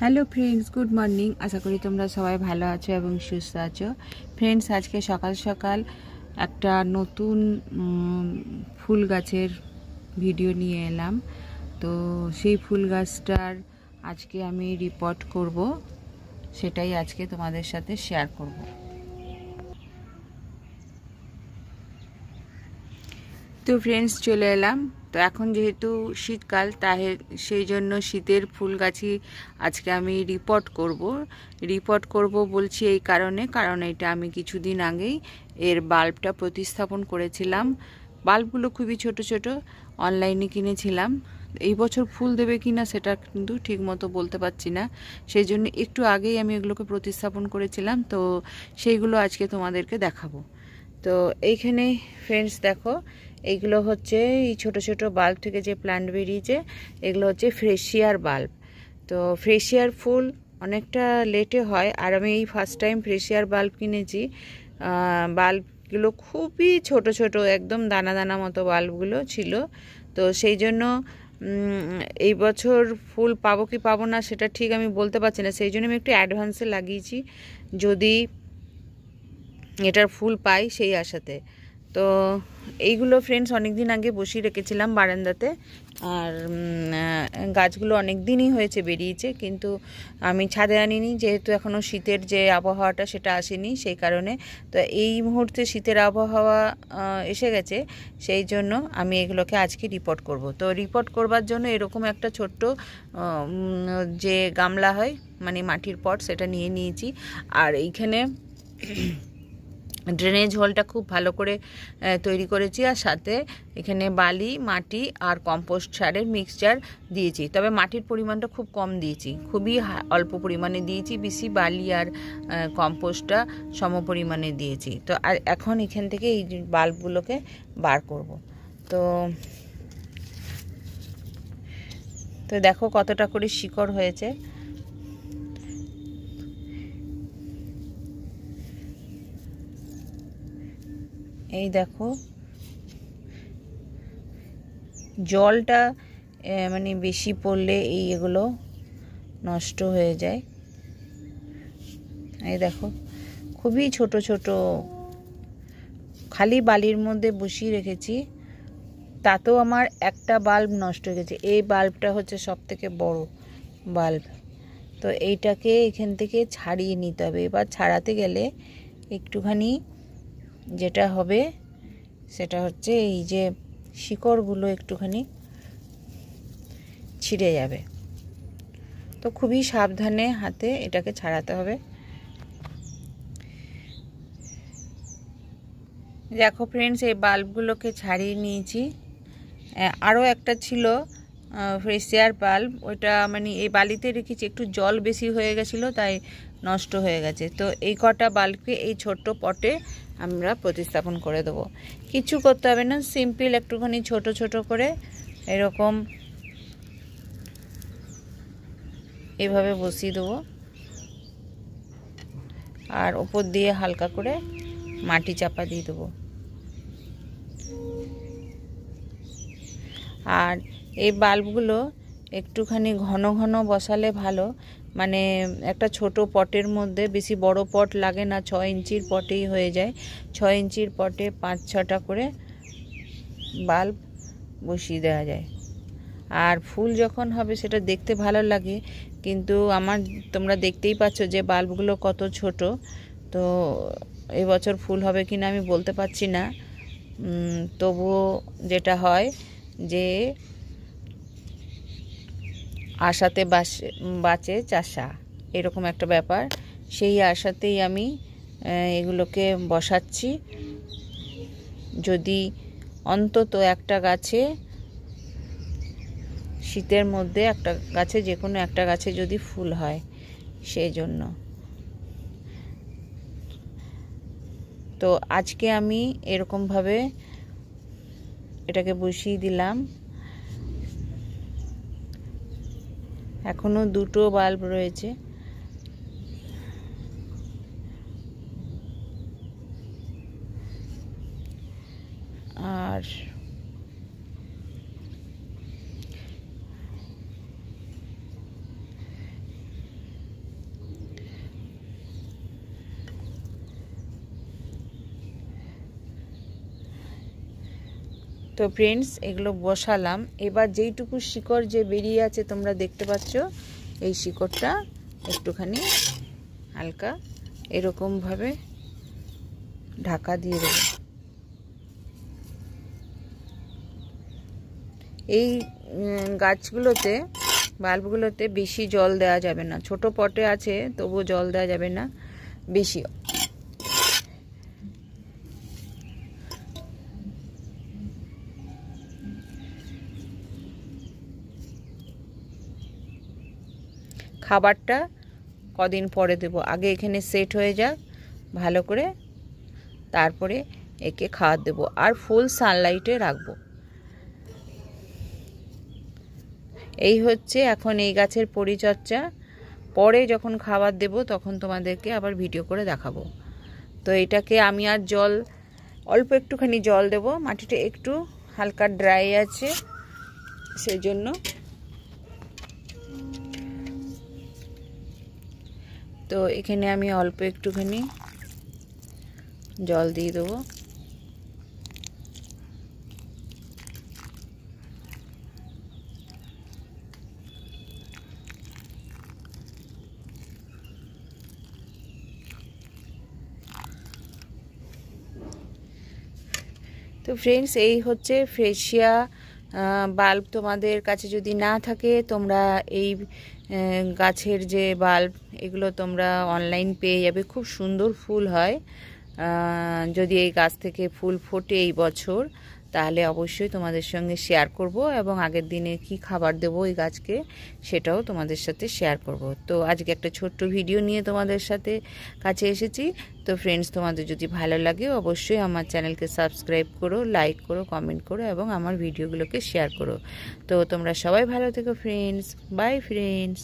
Hello friends, good morning. আশা করি তোমরা সবাই ভালো আছো এবং সুস্থ আছো। ফ্রেন্ডস, আজকে সকাল সকাল একটা নতুন ফুল গাছের ভিডিও নিয়ে এলাম। তো সেই ফুল গাছটার আজকে আমি রিপোর্ট করব, সেটাই আজকে তোমাদের সাথে শেয়ার করব। তো ফ্রেন্ডস, চলে এলাম। তো এখন যেহেতু শীতকাল, তাই সেই জন্য শীতের ফুল গাছই আজকে আমি রিপোর্ট করব বলছি এই কারণ এটা আমি কিছুদিন আগেই এর বাল্বটা প্রতিস্থাপন করেছিলাম। বাল্বগুলো খুবই ছোট ছোট, অনলাইনে কিনেছিলাম। এই বছর ফুল দেবে কিনা সেটা কিন্তু ঠিক মতো বলতে পারছি না, সেই জন্য একটু আগেই আমি এগুলোকে প্রতিস্থাপন করেছিলাম। তো সেইগুলো আজকে তোমাদেরকে দেখাবো। তো এইখানে ফ্রেন্ডস দেখো, এইগুলো হচ্ছে এই ছোট ছোট বাল্ব থেকে যে প্ল্যান্ট বেরিয়েছে, এগুলো হচ্ছে ফ্রেশিয়ার বাল্ব। তো ফ্রেশিয়ার ফুল অনেকটা লেটে হয়, আর আমি এই ফার্স্ট টাইম ফ্রেশিয়ার বাল্ব কিনেছি। বাল্বগুলো খুবই ছোট ছোট, একদম দানা দানা মতো বাল্বগুলো ছিল। তো সেই জন্য এই বছর ফুল পাবো কি পাবো না সেটা ঠিক আমি বলতে পারছি না, সেই জন্য আমি একটু অ্যাডভান্সে লাগিয়েছি, যদি এটার ফুল পাই সেই আশাতে। তো এইগুলো ফ্রেন্ডস অনেক দিন আগে বসিয়ে রেখেছিলাম বারান্দাতে, আর গাছগুলো অনেক দিনই হয়েছে বেরিয়েছে, কিন্তু আমি ছাদে আনিনি, যেহেতু এখনও শীতের যে আবহাওয়াটা সেটা আসেনি, সেই কারণে। তো এই মুহূর্তে শীতের আবহাওয়া এসে গেছে, সেই জন্য আমি এগুলোকে আজকে রিপোর্ট করব। তো রিপোর্ট করবার জন্য এরকম একটা ছোট্ট যে গামলা হয়, মানে মাটির পট, সেটা নিয়ে নিয়েছি। আর এইখানে ড্রেনেজ হোলটা খুব ভালো করে তৈরি করেছি, আর সাথে এখানে বালি, মাটি আর কম্পোস্ট সারের মিক্সচার দিয়েছি। তবে মাটির পরিমাণটা খুব কম দিয়েছি, খুবই অল্প পরিমাণে দিয়েছি। বেশি বালি আর কম্পোস্টটা সম পরিমাণে দিয়েছি। তো আর এখন এখান থেকে এই বাল্বগুলোকে বার করব। তো তো দেখো কতটা করে শিকড় হয়েছে। এই দেখো, জলটা মানে বেশি পড়লে এগুলো নষ্ট হয়ে যায়। এই দেখো, খুবই ছোট ছোট, খালি বালির মধ্যে বসিয়ে রেখেছি, তাতেও আমার একটা বাল্ব নষ্ট হয়ে গেছে। এই বাল্বটা হচ্ছে সব থেকে বড় বাল্ব। তো এইটাকে এখান থেকে ছাড়িয়ে নিতে হবে। এবার ছাড়াতে গেলে একটুখানি যেটা হবে সেটা হচ্ছে এই যে শিকড়গুলো একটুখানি ছিঁড়ে যাবে। তো খুবই সাবধানে হাতে এটাকে ছাড়াতে হবে। দেখো ফ্রেন্ডস, এই বাল্বগুলোকে ছাড়িয়ে নিয়েছি। আরও একটা ছিল ফ্রেশিয়ার বাল্ব, ওইটা মানে এই বালিতে রেখেছি, একটু জল বেশি হয়ে গেছিলো তাই নষ্ট হয়ে গেছে। তো এই কটা বাল্বকে এই ছোট্ট পটে আমরা প্রতিস্থাপন করে দেবো। কিছু করতে হবে না, সিম্পল একটুখানি ছোট ছোট করে এরকম এভাবে বসিয়ে দেবো, আর ওপর দিয়ে হালকা করে মাটি চাপা দিয়ে দেবো। আর এই বাল্বগুলো একটুখানি ঘন ঘন বসালে ভালো, মানে একটা ছোট পটের মধ্যে, বেশি বড় পট লাগে না, 6 ইঞ্চির পটেই হয়ে যায়। 6 ইঞ্চির পটে 5-6টা করে বাল্ব বসিয়ে দেওয়া যায়। আর ফুল যখন হবে সেটা দেখতে ভালো লাগে, কিন্তু তোমরা দেখতেই পাচ্ছ যে বাল্বগুলো কত ছোট। তো এবছর ফুল হবে কিনা আমি বলতে পারছি না। তবুও যেটা হয় যে আশাতে বাঁচে চাষা, এরকম একটা ব্যাপার। সেই আশাতেই আমি এগুলোকে বসাচ্ছি। যদি অন্তত একটা গাছে, শীতের মধ্যে একটা গাছে, যে কোনো একটা গাছে যদি ফুল হয়, সেই জন্য। তো আজকে আমি এরকমভাবে এটাকে বসিয়ে দিলাম। এখনো 2টো বাল্ব রয়েছে। আর তো ফ্রেন্ডস এগুলো বসালাম। এবার যেইটুকু শিকড় যে বেরিয়ে আছে তোমরা দেখতে পাচ্ছ, এই শিকড়টা একটুখানি হালকা এরকমভাবে ঢাকা দিয়ে দেবো। এই গাছগুলোতে বাল্বগুলোতে বেশি জল দেওয়া যাবে না। ছোট পটে আছে তবুও জল দেওয়া যাবে না বেশি। খাবারটা কদিন পরে দেব, আগে এখানে সেট হয়ে যাক ভালো করে, তারপরে একে খাবার দেব। আর ফুল সানলাইটে রাখবো। এই হচ্ছে এখন এই গাছের পরিচর্যা। পরে যখন খাবার দেব তখন তোমাদেরকে আবার ভিডিও করে দেখাবো। তো এটাকে আমি আর জল অল্প একটুখানি জল দেব, মাটিটা একটু হালকা ড্রাই আছে সেই জন্য। তো এখানে আমি অল্প একটুখানি জল দিয়ে দেবো। তো ফ্রেন্ডস এই হচ্ছে ফ্রেশিয়া বাল্ব। তোমাদের কাছে যদি না থাকে তোমরা এই গাছের যে বাল্ব এগুলো তোমরা অনলাইন পেয়ে যাবে। খুব সুন্দর ফুল হয়। যদি এই গাছ থেকে ফুল ফোটে এই বছর তাহলে অবশ্যই তোমাদের সঙ্গে শেয়ার করব, এবং আগের দিনে কি খাবার দেব এই গাছকে সেটাও তোমাদের সাথে শেয়ার করব। তো আজকে একটা ছোট্ট ভিডিও নিয়ে তোমাদের সাথে কাছে এসেছি। তো ফ্রেন্ডস তোমাদের যদি ভালো লাগে অবশ্যই আমার চ্যানেলকে সাবস্ক্রাইব করো, লাইক করো, কমেন্ট করো এবং আমার ভিডিওগুলোকে শেয়ার করো। তো তোমরা সবাই ভালো থেকো ফ্রেন্ডস। By friends.